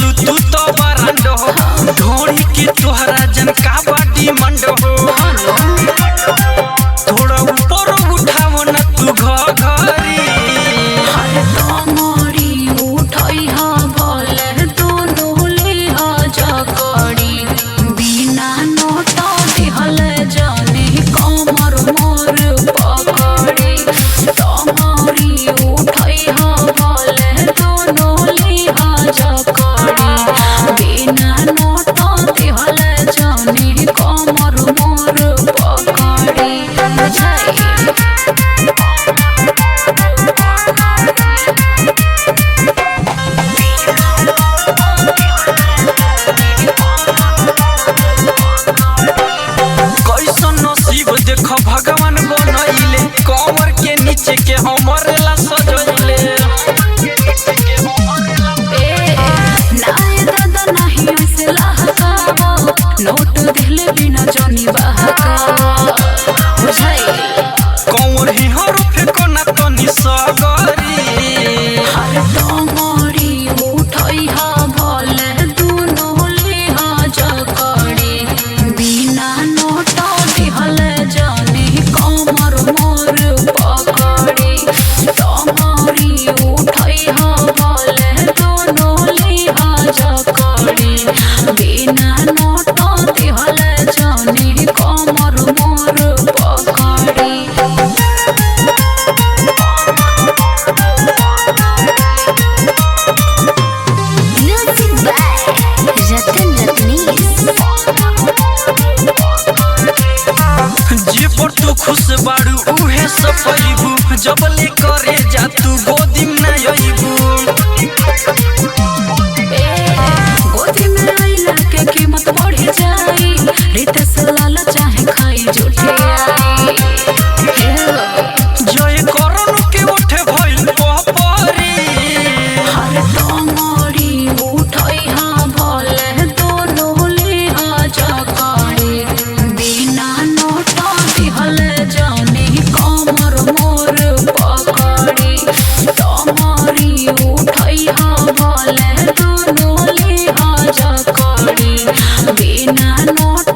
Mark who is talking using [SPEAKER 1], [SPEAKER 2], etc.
[SPEAKER 1] लागेलू तू तो बरांडो ढोड़ी के तोहरा जन का बाडी मंडो थोड़ा ऊपर उठावो न तू घरी
[SPEAKER 2] तमरी उठई हा भले दोनों ले हा जकड़ी बिना नोट दिहले जाने कमर मोर पकड़ी तमरी उठई हा भले दोनों ले हा जकड़ी बिना नोट दिहले जाने कमर मोर पकड़ी
[SPEAKER 1] कैसन नसीब देखो भगवान बनैले कमर के नीचे के हमर ला सजैले
[SPEAKER 2] नोट दिले बिना जनी बहका
[SPEAKER 1] कौर ही हर फेको ना तनी सगरी
[SPEAKER 2] हर तमरी उठई हा भले दोनों ले हा जकड़ी बिना नोट दिहले जाने कमर मोर पकड़ी तमरी उठई हा भले दोनों ले हा जकड़ी बिना नोट दिहले जाने कमर मोर पकड़ी
[SPEAKER 1] जे पर तू खुश बाड़ू उहे सपैबू जब ले करे जा तू गोदी में आइबू
[SPEAKER 2] गोदी में आइला के कीमत बढ़ जाई रित सलाल चाहे खाई झूठे आई
[SPEAKER 1] जय करन के उठे भइल पपरी
[SPEAKER 2] हर तमरी उठई हा भले दोनों ले हा जकड़ी बिना नोट दिहले जाने कमर मोर पकड़ी तमरी उठई हा भले दोनों ले हा जकड़ी बिना नोट